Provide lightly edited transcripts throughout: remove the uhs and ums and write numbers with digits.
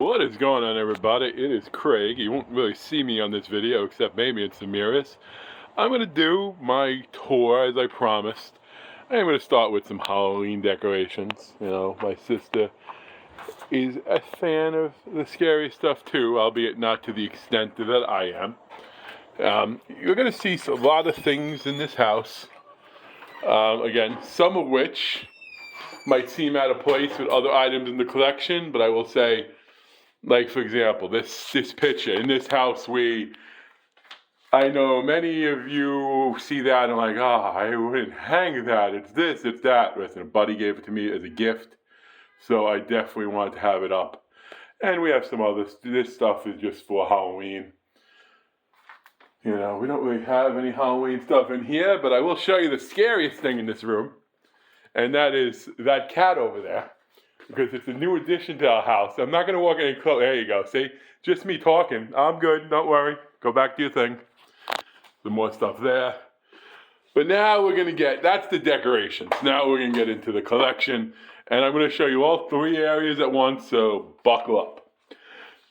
What is going on, everybody? It is Craig. You won't really see me on this video except maybe in some mirrors. I'm going to do my tour as I promised. I'm going to start with some Halloween decorations. You know, my sister is a fan of the scary stuff too, albeit not to the extent that I am. You're going to see a lot of things in this house. Again, some of which might seem out of place with other items in the collection, but I will say, like, for example, this picture in this house, I know many of you see that and like, I wouldn't hang that. It's this, it's that. Listen, a buddy gave it to me as a gift, so I definitely wanted to have it up. And we have some others. This stuff is just for Halloween. You know, we don't really have any Halloween stuff in here, but I will show you the scariest thing in this room, and that is that cat over there. Because it's a new addition to our house. I'm not going to walk any closer. There you go. See? Just me talking. I'm good. Don't worry. Go back to your thing. Some more stuff there. But now we're going to that's the decorations. Now we're going to get into the collection. And I'm going to show you all three areas at once, so buckle up.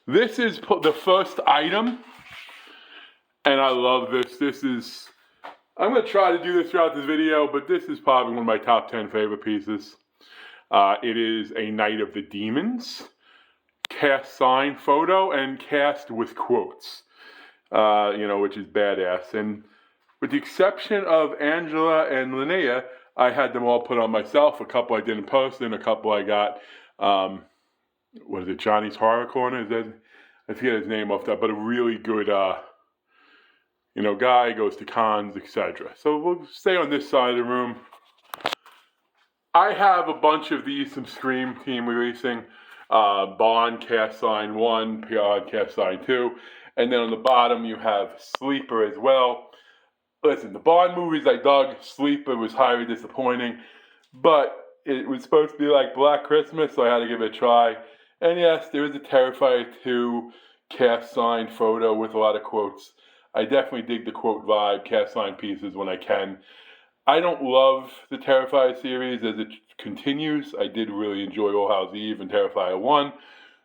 This is the first item. And I love this. I'm going to try to do this throughout this video, but this is probably one of my top 10 favorite pieces. It is a Night of the Demons cast sign photo and cast with quotes, which is badass. And with the exception of Angela and Linnea, I had them all put on myself. A couple I did in person, a couple I got, Johnny's Horror Corner? I forget his name off that, but a really good, guy, goes to cons, etc. So we'll stay on this side of the room. I have a bunch of these from Scream Team releasing. Bond cast sign 1, PR cast sign 2. And then on the bottom you have Sleeper as well. Listen, the Bond movies I dug. Sleeper was highly disappointing. But it was supposed to be like Black Christmas, so I had to give it a try. And yes, there is a Terrifier 2 cast sign photo with a lot of quotes. I definitely dig the quote vibe, cast sign pieces when I can. I don't love the Terrifier series as it continues. I did really enjoy All Hallows Eve and Terrifier 1,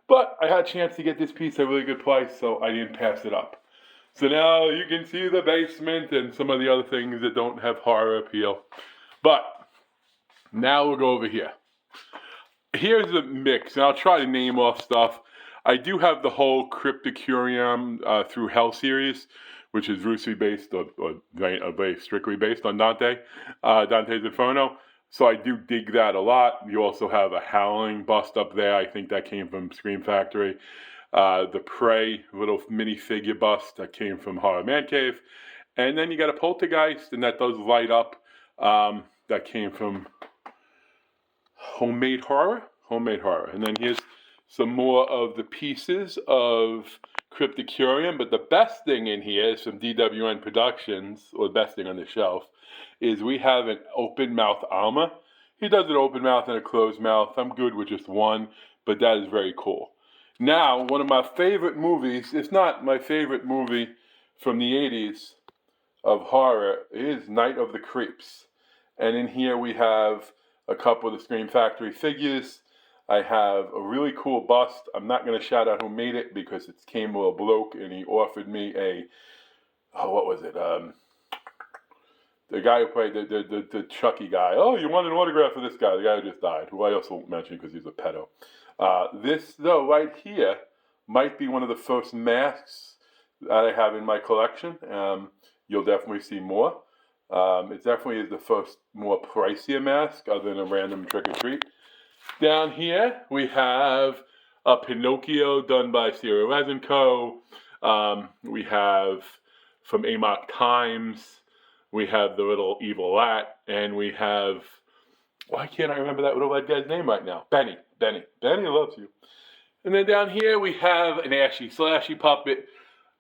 but I had a chance to get this piece at a really good price, so I didn't pass it up. So now you can see the basement and some of the other things that don't have horror appeal. But now we'll go over here. Here's a mix, and I'll try to name off stuff. I do have the whole Crypticurium Through Hell series, which is loosely based or very strictly based on Dante's Inferno. So I do dig that a lot. You also have a Howling bust up there. I think that came from Scream Factory. The Prey little minifigure bust that came from Horror Man Cave. And then you got a Poltergeist, and that does light up. That came from Homemade Horror. And then here's some more of the pieces of Crypticurium, but the best thing in here is from DWN Productions, or the best thing on the shelf, is we have an open mouth Alma. He does an open mouth and a closed mouth. I'm good with just one, but that is very cool. Now, one of my favorite movies, if not my favorite movie from the 80s of horror, is Night of the Creeps. And in here we have a couple of the Scream Factory figures. I have a really cool bust. I'm not going to shout out who made it because it came with a bloke and he offered me the guy who played the Chucky guy. Oh, you want an autograph for this guy? The guy who just died, who I also won't mention because he's a pedo. This, though, right here, might be one of the first masks that I have in my collection. You'll definitely see more. It definitely is the first more pricier mask other than a random trick-or-treat. Down here, we have a Pinocchio done by Sierra Resin Co. We have from Amok Times. We have the little evil lat. And we have, why can't I remember that little red guy's name right now? Benny loves you. And then down here, we have an Ashy Slashy puppet,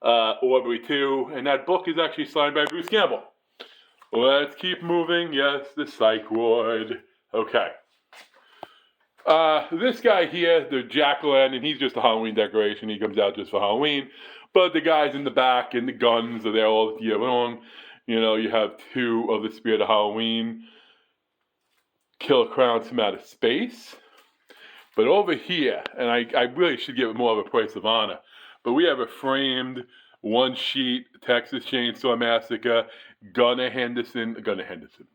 Aubrey 2. And that book is actually signed by Bruce Campbell. Let's keep moving. Yes, the Psych Ward. Okay. This guy here, the Jack-o'-lantern, he's just a Halloween decoration. He comes out just for Halloween. But the guys in the back and the guns are there all year long. You know, you have 2 of the Spirit of Halloween. Killer Clowns from Outer Space. But over here, and I really should give it more of a place of honor, but we have a framed one-sheet Texas Chainsaw Massacre, Gunnar Henderson,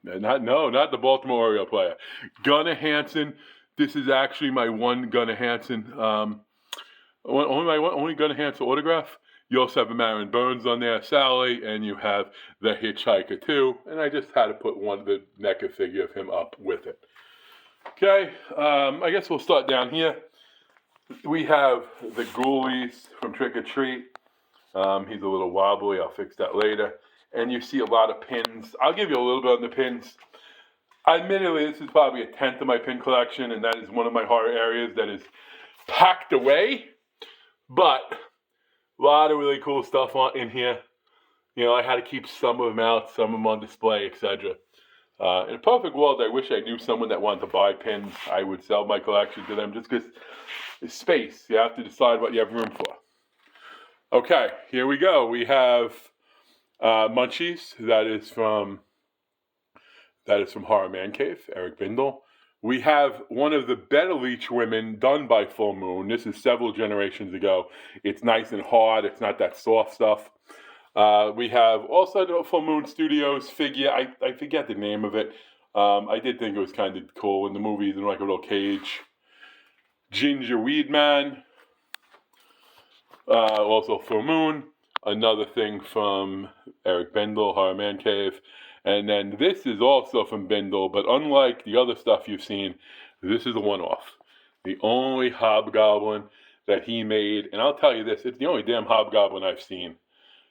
not the Baltimore Oriole player, Gunnar Hansen. This is actually my one Gunnar Hansen, only Gunnar Hansen autograph. You also have a Marion Burns on there, Sally, and you have the Hitchhiker too. And I just had to put the NECA figure of him up with it. Okay, I guess we'll start down here. We have the Ghoulies from Trick or Treat. He's a little wobbly. I'll fix that later. And you see a lot of pins. I'll give you a little bit on the pins. Admittedly, this is probably a tenth of my pin collection, and that is one of my horror areas that is packed away. But a lot of really cool stuff in here. You know, I had to keep some of them out, some of them on display, etc. In a perfect world, I wish I knew someone that wanted to buy pins. I would sell my collection to them just because it's space. You have to decide what you have room for. Okay, here we go. We have Munchies. That is from Horror Man Cave, Eric Bindle. We have one of the better Leech women done by Full Moon. This is several generations ago. It's nice and hard. It's not that soft stuff. We have also the Full Moon Studios figure. I forget the name of it. I did think it was kind of cool in the movies in like a little cage. Ginger Weed Man. Also Full Moon. Another thing from Eric Bindle, Horror Man Cave. And then this is also from Bindle, but unlike the other stuff you've seen, this is a one-off. The only Hobgoblin that he made, and I'll tell you this, it's the only damn Hobgoblin I've seen.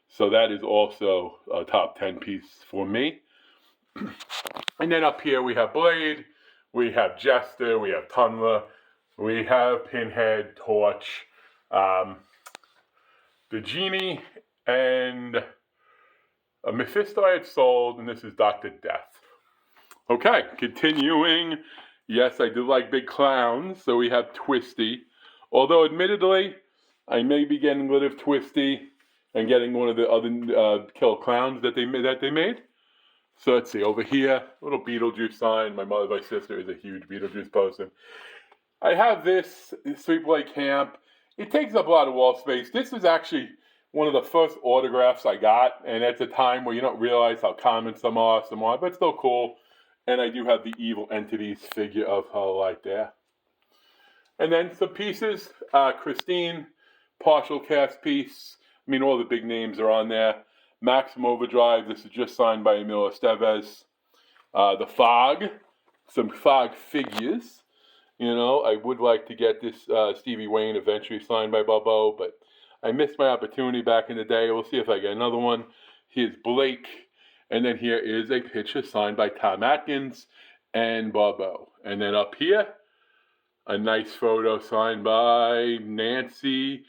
So that is also a top 10 piece for me. And then up here we have Blade, we have Jester, we have Tunla, we have Pinhead, Torch, the Genie, and a Mephisto I had sold, and this is Dr. Death. Okay, continuing. Yes, I do like big clowns, so we have Twisty. Although, admittedly, I may be getting rid of Twisty and getting one of the other killer clowns that they made. So let's see, over here, little Beetlejuice sign. My sister is a huge Beetlejuice person. I have this Sleepaway Camp. It takes up a lot of wall space. This is actually one of the first autographs I got, and at a time where you don't realize how common some are, but still cool. And I do have the Evil Entities figure of her right there. And then some pieces, Christine, partial cast piece. I mean, all the big names are on there. Maximum Overdrive, this is just signed by Emilio Estevez. The Fog, some Fog figures. You know, I would like to get this Stevie Wayne eventually signed by Bobo, but I missed my opportunity back in the day. We'll see if I get another one. Here's Blake. And then here is a picture signed by Tom Atkins and Bobo. And then up here, a nice photo signed by Nancy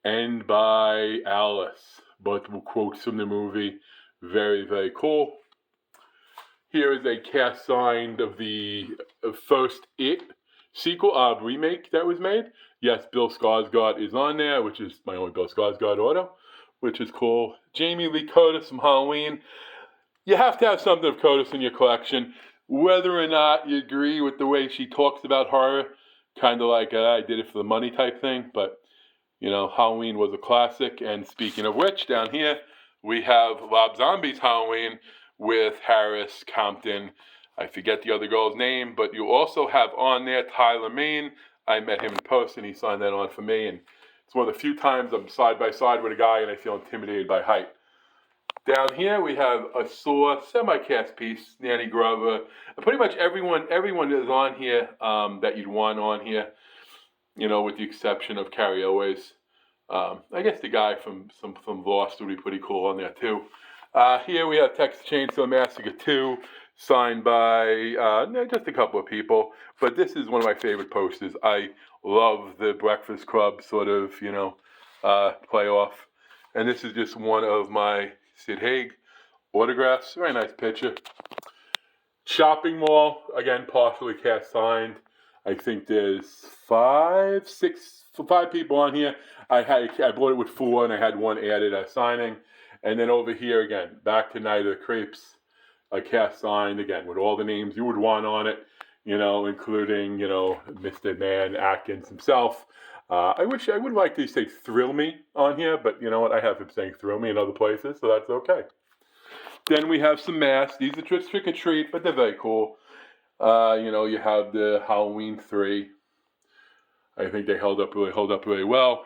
and by Alice. Both quotes from the movie. Very, very cool. Here is a cast signed of the first It sequel, remake that was made. Yes, Bill Skarsgård is on there, which is my only Bill Skarsgård auto, which is cool. Jamie Lee Curtis from Halloween. You have to have something of Curtis in your collection. Whether or not you agree with the way she talks about horror, kind of like I did it for the money type thing, but, you know, Halloween was a classic. And speaking of which, down here, we have Rob Zombie's Halloween with Harris, Compton. I forget the other girl's name, but you also have on there Tyler Main. I met him in person. He signed that on for me, and it's one of the few times I'm side by side with a guy and I feel intimidated by height. Down here we have a Saw semi-cast piece, Nanny Grover. Pretty much everyone is on here that you'd want on here, you know, with the exception of Carrie Elways. I guess the guy from Lost would be pretty cool on there too. Here we have Texas Chainsaw Massacre 2. Signed by just a couple of people, but this is one of my favorite posters. I love the Breakfast Club sort of, you know, playoff. And this is just one of my Sid Haig autographs. Very nice picture. Shopping Mall, again, partially cast signed. I think there's five people on here. I bought it with 4, and I had one added as signing. And then over here again, back to Night of the Creeps. A cast signed, again, with all the names you would want on it. including, Mr. Man Atkins himself. I would like to say Thrill Me on here, but you know what? I have him saying Thrill Me in other places, so that's okay. Then we have some masks. These are just trick or treat, but they're very cool. You have the Halloween 3. I think they hold up really well.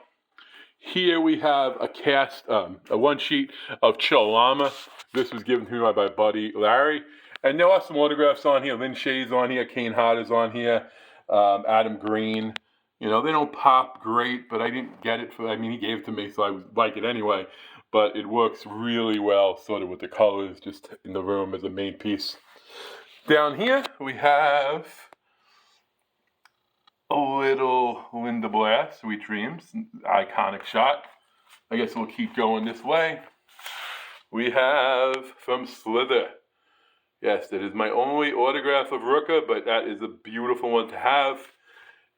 Here we have a one sheet of Chillama. This was given to me by my buddy Larry. And there are some autographs on here. Lynn Shay's on here. Kane Hodder's on here. Adam Green. They don't pop great, but I didn't get it he gave it to me, so I would like it anyway. But it works really well, sort of with the colors, just in the room as a main piece. Down here, we have a little Linda Blair, Sweet Dreams, iconic shot. I guess we'll keep going this way. We have from Slither. Yes, that is my only autograph of Rooker, but that is a beautiful one to have.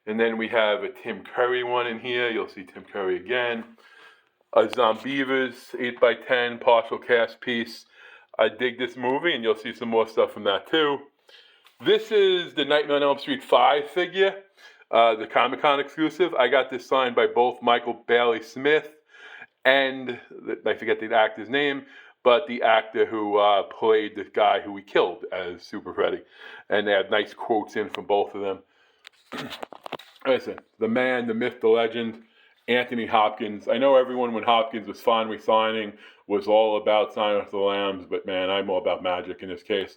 And then we have a Tim Curry one in here. You'll see Tim Curry again. A Zombievers 8x10 partial cast piece. I dig this movie, and you'll see some more stuff from that too. This is the Nightmare on Elm Street 5 figure, the Comic-Con exclusive. I got this signed by both Michael Bailey Smith and, I forget the actor's name, but the actor who played the guy who we killed as Super Freddy. And they had nice quotes in from both of them. Listen, the man, the myth, the legend, Anthony Hopkins. I know everyone, when Hopkins was finally signing, was all about Silence of the Lambs, but man, I'm all about magic in this case.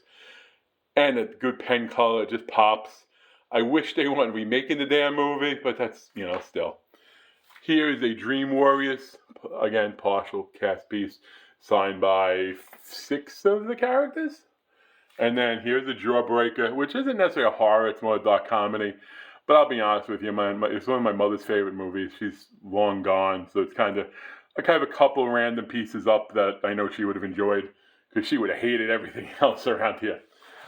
And a good pen color, just pops. I wish they weren't remaking the damn movie, but that's, still. Here is a Dream Warriors, again, partial cast piece, signed by 6 of the characters. And then here's the Jawbreaker, which isn't necessarily a horror, it's more a dark comedy. But I'll be honest with you, it's one of my mother's favorite movies. She's long gone, so it's kind of a couple random pieces up that I know she would have enjoyed, because she would have hated everything else around here.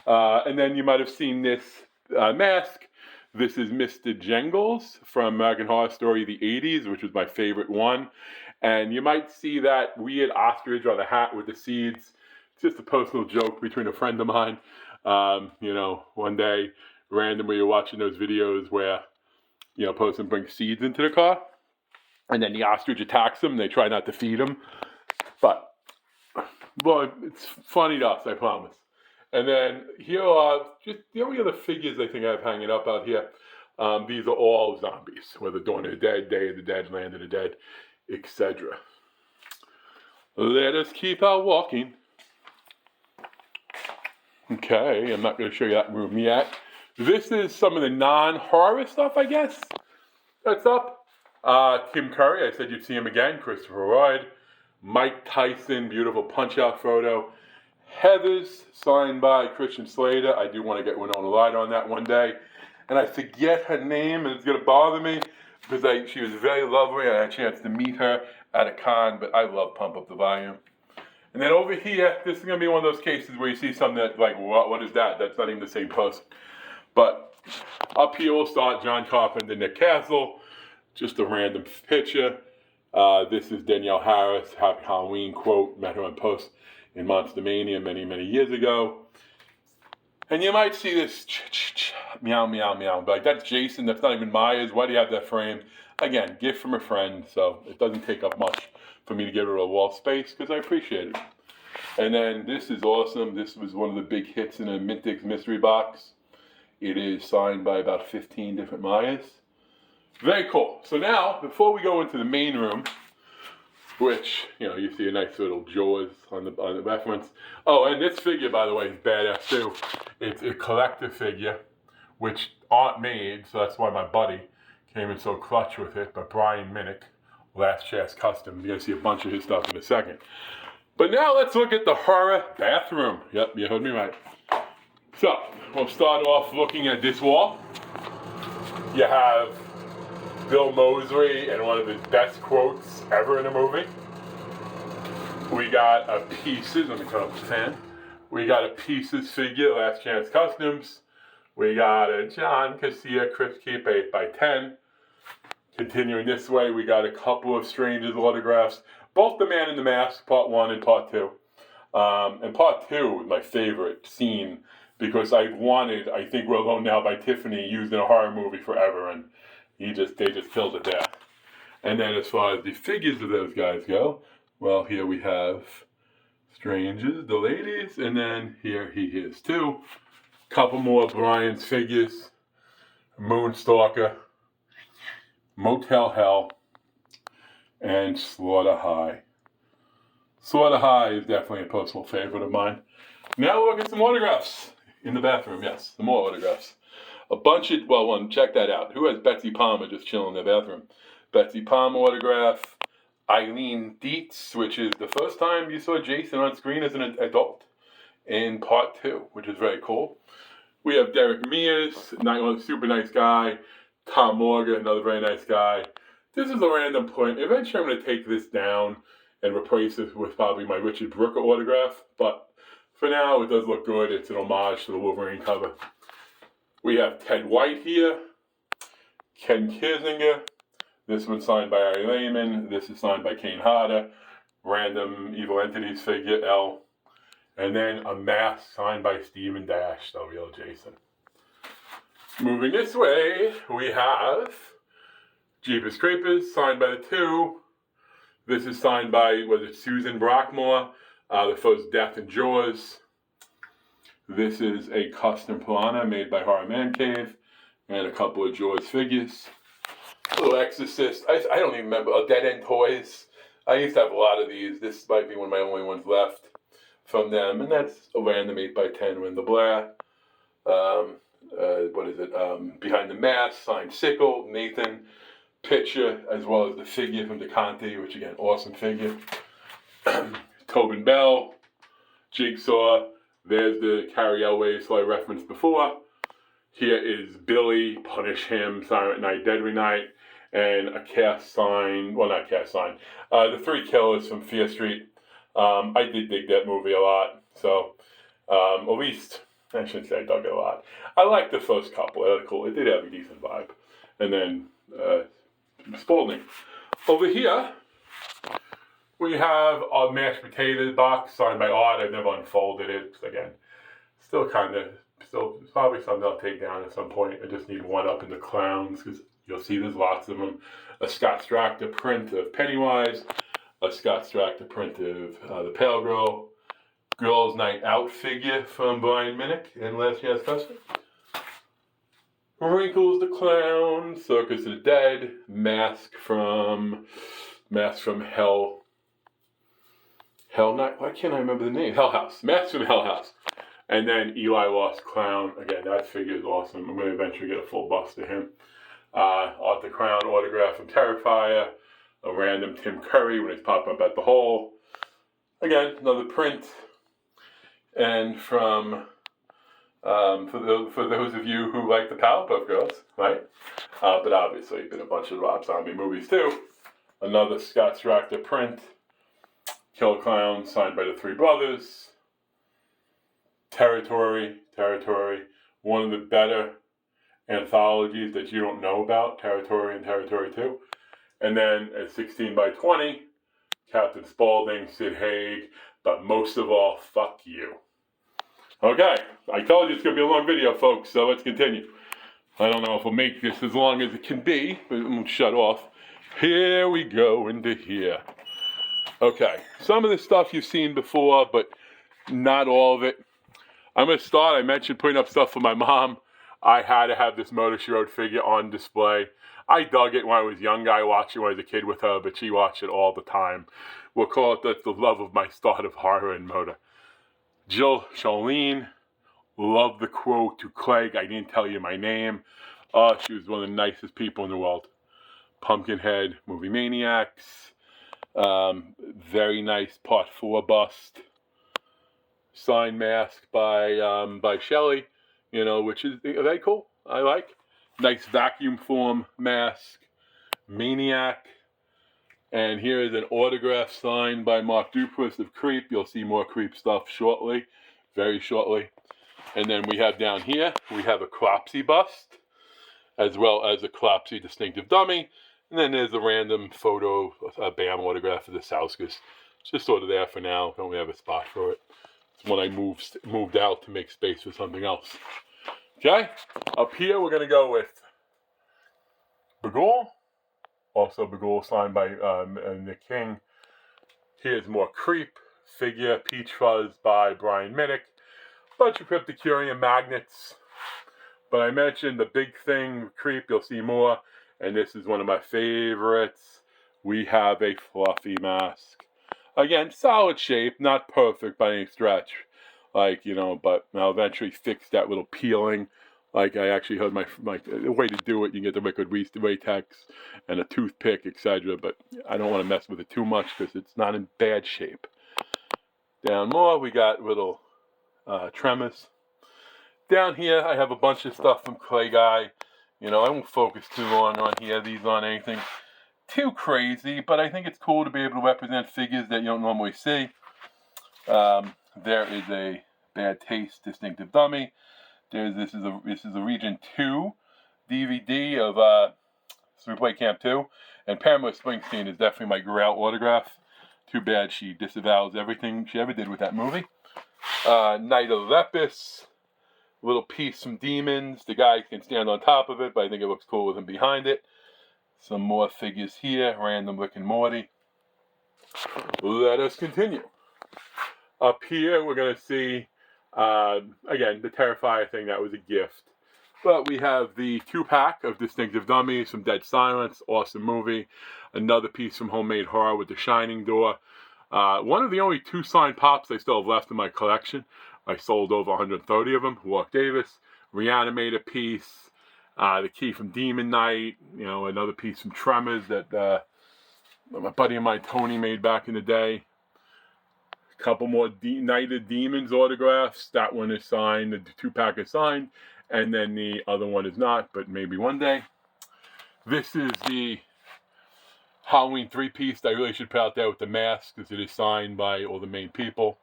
And then you might have seen this mask. This is Mr. Jingles from American Horror Story, the 80s, which was my favorite one. And you might see that weird ostrich on the hat with the seeds. It's just a personal joke between a friend of mine. One day, randomly, you're watching those videos where, a person brings seeds into the car, and then the ostrich attacks them, and they try not to feed them. But, well, it's funny to us, I promise. And then here are just the only other figures I think I have hanging up out here. These are all zombies, whether Dawn of the Dead, Day of the Dead, Land of the Dead, etc. Let us keep our walking. Okay, I'm not going to show you that room yet. This is some of the non-horror stuff, I guess, that's up. Tim Curry, I said you'd see him again. Christopher Lloyd. Mike Tyson, beautiful punch-out photo. Heathers, signed by Christian Slater. I do want to get Winona Ryder on that one day. And I forget her name, and it's going to bother me, because she was very lovely. I had a chance to meet her at a con, but I love Pump Up the Volume. And then over here, this is going to be one of those cases where you see something that's like, what is that? That's not even the same person. But up here we'll start John Carpenter, Nick Castle. Just a random picture. This is Danielle Harris, Happy Halloween quote, met her on post in Monster Mania many, many years ago. And you might see this meow, meow, meow. But like, that's Jason, that's not even Myers. Why do you have that frame? Again, gift from a friend, so it doesn't take up much for me to give her a wall space, because I appreciate it. And then this is awesome. This was one of the big hits in a Myntix mystery box. It is signed by about 15 different Myers. Very cool. So now, before we go into the main room, which, you see a nice little Jaws on the reference. Oh, and this figure, by the way, is badass too. It's a collector figure, which aren't made, so that's why my buddy came in so clutch with it. But Brian Minnick, Last Chance Custom. You're going to see a bunch of his stuff in a second. But now let's look at the horror bathroom. Yep, you heard me right. So, we'll start off looking at this wall. You have Bill Moseley and one of his best quotes ever in a movie. We got a Pieces, let me turn up the fan. We got a Pieces figure, Last Chance Customs. We got a John Casilla Crypt Keep 8x10. Continuing this way, we got a couple of Strangers autographs. Both The Man in the Mask, Part 1 and Part 2. And Part 2, my favorite scene, because I wanted I Think We're Alone Now by Tiffany used in a horror movie forever, and they just killed it there. And then as far as the figures of those guys go, well, here we have Strangers, the ladies, and then here he is too. Couple more Brian's figures. Moonstalker, Motel Hell, and Slaughter High. Slaughter High is definitely a personal favorite of mine. Now we'll look at some autographs in the bathroom. Yes, some more autographs. A bunch of, well, one, check that out. Who has Betsy Palmer just chilling in the bathroom? Betsy Palmer autograph. Eileen Dietz, which is the first time you saw Jason on screen as an adult in part 2, which is very cool. We have Derek Mears, super nice guy. Tom Morgan, another very nice guy. This is a random point. Eventually I'm going to take this down and replace it with probably my Richard Brooker autograph. But for now, it does look good. It's an homage to the Wolverine cover. We have Ted White here. Ken Kirzinger. This one's signed by Ari Lehman. This is signed by Kane Hodder. Random Evil Entities figure, L. And then a mask signed by Steven Dash, the real Jason. Moving this way, we have Jeepers Creepers, signed by the 2. This is signed by, Susan Brockmore, the first Death in Jaws. This is a custom Piranha made by Horror Man Cave, and a couple of Jaws figures. Little Exorcist, I don't even remember, Dead End Toys. I used to have a lot of these. This might be one of my only ones left from them, and that's a random 8x10 Win the Blair. Behind the Mask, signed Sickle, Nathan, picture, as well as the figure from DeConte, which again, awesome figure. Tobin Bell, Jigsaw, there's the Carrie Elways who I referenced before. Here is Billy, Punish Him, Silent Night, Deadly Night, and a cast sign, the 3 Killers from Fear Street. I did dig that movie a lot, so at least, I shouldn't say I dug it a lot. I liked the first couple, they were cool, it did have a decent vibe. And then, Spalding. Over here, we have a mashed potatoes box signed by Art. I've never unfolded it, again, still probably something I'll take down at some point. I just need one up in the clowns, because you'll see there's lots of them. A Scott Strachter print of Pennywise, a Scott Strachter print of the Pale Girl, Girls Night Out figure from Brian Minnick in last year's custom. Wrinkles the Clown, Circus of the Dead, Mask from Hell Night. Why can't I remember the name? Hell House. Mask from Hell House. And then Eli Lost Clown. Again, that figure is awesome. I'm going to eventually get a full bust of him. Arthur Crown autograph from Terrifier. A random Tim Curry when he's popping up at the hole. Again, another print. And from, for those of you who like the Powerpuff Girls, right? But obviously, been a bunch of Rob Zombie movies too. Another Scott Strachter print. Killer Clown, signed by the 3 brothers. Territory, one of the better anthologies that you don't know about, Territory and Territory 2. And then at 16x20, Captain Spaulding, Sid Haig, but most of all, fuck you. Okay, I told you it's going to be a long video, folks, so let's continue. I don't know if we'll make this as long as it can be, but I'm going to shut off. Here we go into here. Okay, some of this stuff you've seen before, but not all of it. I'm going to start. I mentioned putting up stuff for my mom. I had to have this Murder, She Wrote figure on display. I dug it when I was young. I watched it when I was a kid with her, but she watched it all the time. We'll call it that's the love of my start of horror and murder. Jill Charlene, love the quote to Clegg, I didn't tell you my name. She was one of the nicest people in the world. Pumpkinhead, Movie Maniacs. Very nice Part 4 bust. Signed mask by Shelley, which is very cool. I like. Nice vacuum form mask. Maniac. And here is an autograph signed by Mark Duplass of Creep. You'll see more Creep stuff shortly, very shortly. And then we have down here, we have a Cropsy bust, as well as a Cropsy distinctive dummy. And then there's a random photo, a BAM autograph of the Sauskas. It's just sort of there for now. Don't really have a spot for it. It's when I moved out to make space for something else. Okay, up here we're gonna go with Bagul, also Bagul signed by Nick King. Here's more Creep figure, Peach Fuzz by Brian Minnick. Bunch of Cryptocurium magnets. But I mentioned the big thing, Creep, you'll see more. And this is one of my favorites. We have a Fluffy mask. Again, solid shape, not perfect by any stretch. Like, you know, but I'll eventually fix that little peeling. Like, I actually heard the way to do it, you get the liquid Watex and a toothpick, etc. But I don't want to mess with it too much because it's not in bad shape. Down more, we got little tremors. Down here, I have a bunch of stuff from Clay Guy. You know, I won't focus too long on here. These aren't anything too crazy, but I think it's cool to be able to represent figures that you don't normally see. There is a Bad Taste distinctive dummy. This is a Region 2 DVD of Sleepaway Camp 2, and Pamela Springsteen is definitely my Grail autograph. Too bad she disavows everything she ever did with that movie. Night of Lepus, little piece from Demons. The guy can stand on top of it, but I think it looks cool with him behind it. Some more figures here, random Rick and Morty. Let us continue. Up here, we're going to see, again, the Terrifier thing. That was a gift. But we have the 2-pack of distinctive dummies from Dead Silence. Awesome movie. Another piece from Homemade Horror with the Shining Door. One of the only 2 signed pops I still have left in my collection. I sold over 130 of them. Walk Davis. Reanimator piece. The key from Demon Knight. You know, another piece from Tremors that my buddy of mine, Tony, made back in the day. A couple more Night of Demons autographs. That one is signed. The 2-pack is signed. And then the other one is not, but maybe one day. This is the Halloween 3-piece that I really should put out there with the mask because it is signed by all the main people.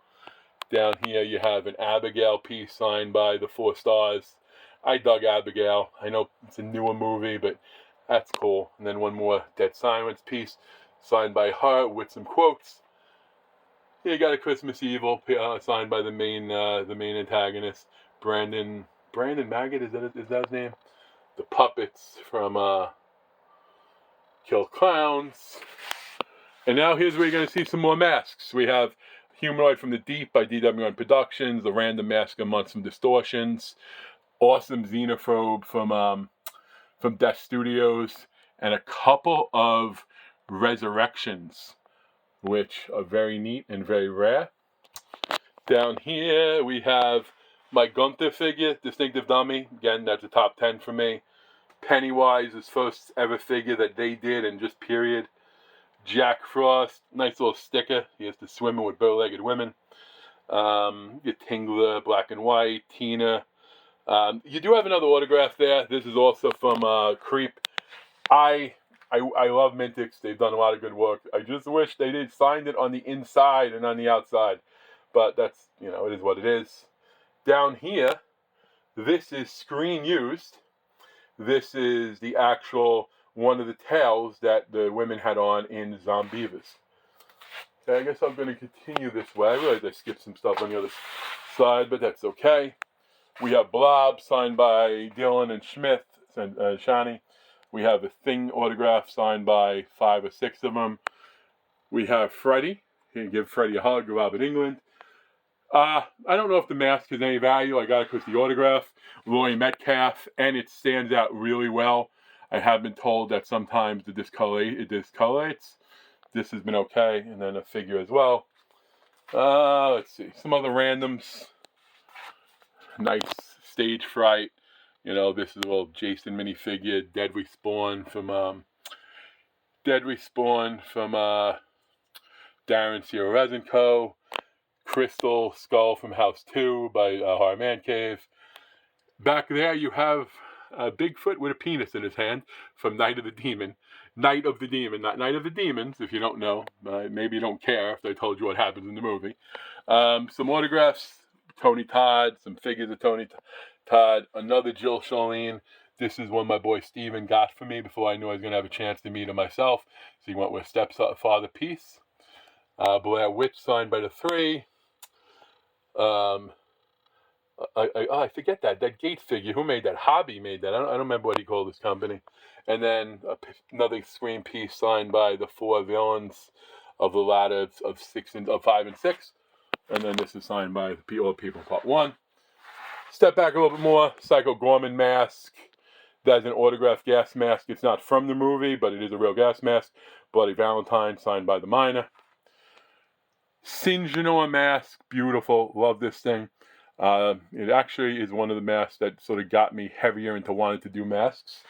Down here you have an Abigail piece signed by the 4 Stars. I dug Abigail. I know it's a newer movie, but that's cool. And then one more Dead Silence piece signed by her with some quotes. Here you got a Christmas Evil signed by the main antagonist, Brandon Maggot. Is that his name? The puppets from Kill Clowns. And now here's where you're going to see some more masks. We have Humanoid from the Deep by DWN Productions, the Random Mask amongst some distortions, awesome Xenophobe from Death Studios, and a couple of Resurrections, which are very neat and very rare. Down here we have my Gunther figure, distinctive dummy. Again, that's a top 10 for me. Pennywise's first ever figure that they did, and just period. Jack Frost, nice little sticker. He has to swim with bow-legged women. Your Tingler, black and white. Tina. You do have another autograph there. This is also from Creep. I love Mintix. They've done a lot of good work. I just wish they did signed it on the inside and on the outside. But that's, you know, it is what it is. Down here, this is screen used. This is the actual one of the tails that the women had on in Zombievas. Okay, I guess I'm going to continue this way. I realize I skipped some stuff on the other side, but that's okay. We have Blob signed by Dylan and Smith and Shani. We have a Thing autograph signed by 5 or 6 of them. We have Freddy. Here, give Freddy a hug, Robert England. I don't know if the mask has any value. I got it because the autograph, Roy Metcalf, and it stands out really well. I have been told that sometimes it discolorates. This has been okay, and then a figure as well. Let's see, some other randoms. Nice Stage Fright. You know, this is a little Jason minifigure. Dead Respawn from Darren Sierra Co. Crystal Skull from House 2 by Horror Man Cave. Back there you have Bigfoot with a penis in his hand from Night of the Demon. Night of the Demon, not Night of the Demons, if you don't know. Maybe you don't care if I told you what happens in the movie. Some autographs, Tony Todd, some figures of Tony Todd, another Jill Charlene. This is one my boy Steven got for me before I knew I was going to have a chance to meet him myself. So he went with Stepfather piece. Blair Witch signed by the 3. Um, I forget that Gate figure. Who made that? Hobby made that. I don't remember what he called his company. And then another screen piece signed by the 4 villains of the ladder of 5 and 6. And then this is signed by All People Part 1. Step back a little bit more. Psycho Gorman mask. That's an autographed gas mask. It's not from the movie, but it is a real gas mask. Bloody Valentine, signed by the Miner. Sinjanoa mask, beautiful. Love this thing. It actually is one of the masks that sort of got me heavier into wanting to do masks.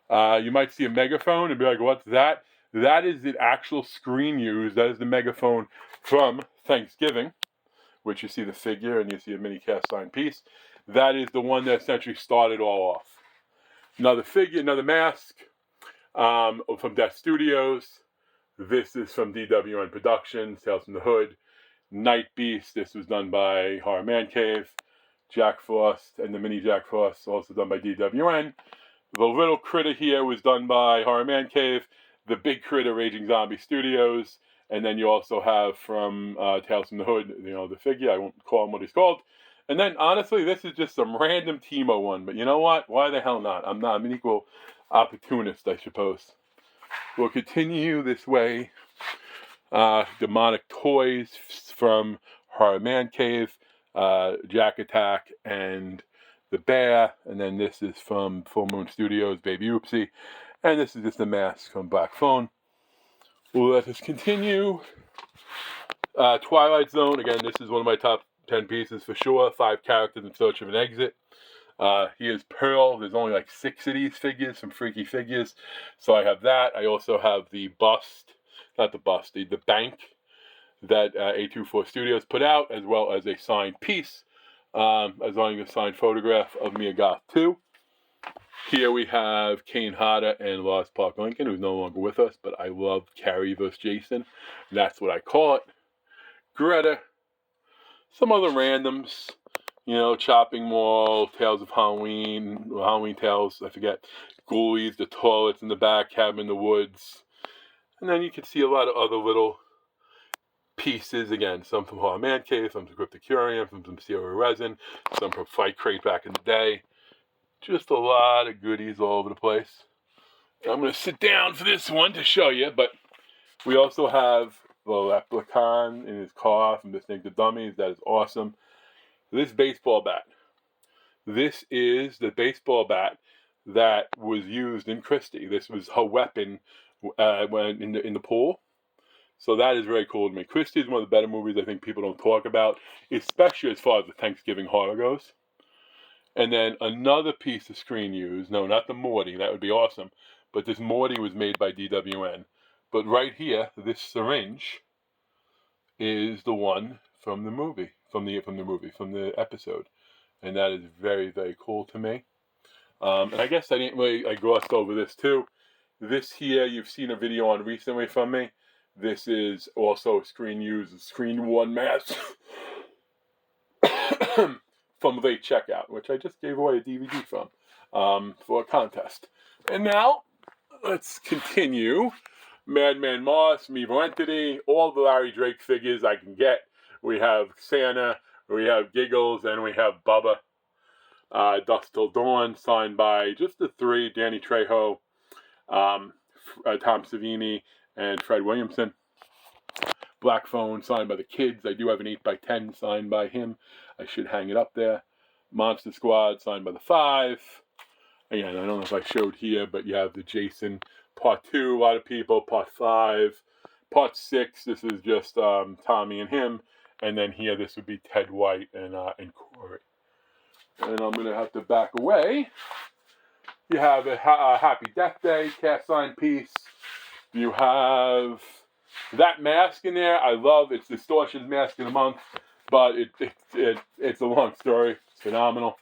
You might see a megaphone and be like, what's that? That is the actual screen used. That is the megaphone from Thanksgiving, which you see the figure and you see a mini cast iron piece. That is the one that essentially started all off. Another figure, another mask from Death Studios. This is from DWN Productions, Tales from the Hood. Night Beast, this was done by Horror Man Cave. Jack Frost and the mini Jack Frost, also done by DWN. The little critter here was done by Horror Man Cave. The big critter, Raging Zombie Studios. And then you also have from Tales from the Hood, the figure. I won't call him what he's called. And then, honestly, this is just some random Timo one. But you know what? Why the hell not? I'm an equal opportunist, I suppose. We'll continue this way. Demonic Toys from Horror Man Cave, Jack Attack, and the Bear. And then this is from Full Moon Studios, Baby Oopsie. And this is just a mask from Black Phone. Let us continue. Twilight Zone. Again, this is one of my top 10 pieces for sure. 5 characters in search of an exit. Here's Pearl. There's only like 6 of these figures, some freaky figures. So I have that. I also have the bust. Not the bust, the bank that A24 Studios put out, as well as a signed piece, as well as a signed photograph of Mia Goth 2. Here we have Kane Hodder and Lost Park Lincoln, who's no longer with us, but I love Carrie vs. Jason. That's what I call it. Greta. Some other randoms. Chopping Mall, Tales of Halloween, Halloween Tales, I forget. Ghoulies, the toilets in the back, Cabin in the Woods. And then you can see a lot of other little pieces, again, some from Horror Man Cave, some from Cryptocurium, some from Serial Resin, some from Fight Crate back in the day. Just a lot of goodies all over the place. And I'm going to sit down for this one to show you, but we also have the Replicon in his car from This Thing to Dummies. That is awesome. This baseball bat. This is the baseball bat that was used in Christie. This was her weapon when in the pool. So that is very cool to me. Christie is one of the better movies I think people don't talk about, especially as far as the Thanksgiving horror goes. And then another piece of screen use. No, not the Morty. That would be awesome. But this Morty was made by DWN. But right here, this syringe is the one from the movie, from the episode. And that is very, very cool to me. And I guess I glossed over this too. This here, you've seen a video on recently from me. This is also a Screen 1 mask from Late Checkout, which I just gave away a DVD from for a contest. And now, let's continue. Madman Moss, Mevo Entity, all the Larry Drake figures I can get. We have Santa, we have Giggles, and we have Bubba. Dusk Till Dawn, signed by just the 3, Danny Trejo, Tom Savini, and Fred Williamson. Black Phone, signed by the kids. I do have an 8x10 signed by him. I should hang it up there. Monster Squad, signed by the 5. Again, I don't know if I showed here, but you have the Jason Part 2, a lot of people. Part 5. Part 6, this is just Tommy and him. And then here, this would be Ted White and Corey. And I'm going to have to back away. You have a Happy Death Day cast sign piece. You have that mask in there. I love it's Distortion's mask of the month, but it's a long story. It's phenomenal.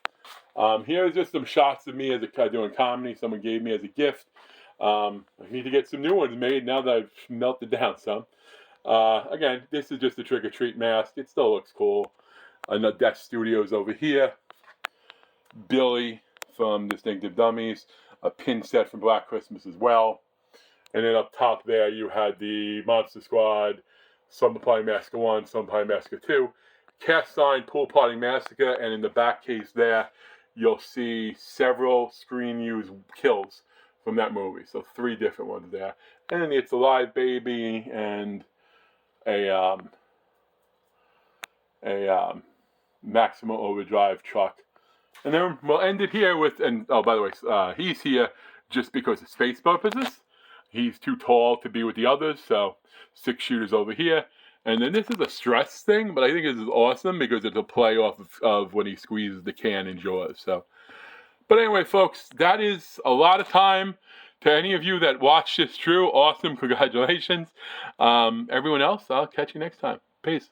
Here's just some shots of me as doing comedy. Someone gave me as a gift. I need to get some new ones made now that I've melted down some. Again, this is just a Trick or Treat mask. It still looks cool. Another Death Studios over here. Billy from Distinctive Dummies. A pin set from Black Christmas as well. And then up top there, you had the Monster Squad, some Pie Masker 1, some Pie Masker 2. cast iron Pool Party Massacre, and in the back case there, you'll see several screen-used kills from that movie. So 3 different ones there. And It's Alive Baby and a Maximum Overdrive truck. And then we'll end it here with, and oh, by the way, he's here just because of space purposes. He's too tall to be with the others, so 6 shooters over here. And then this is a stress thing, but I think this is awesome because it's a play off of when he squeezes the can in Jaws. So, but anyway, folks, that is a lot of time. To any of you that watched this through, awesome, congratulations. Everyone else, I'll catch you next time. Peace.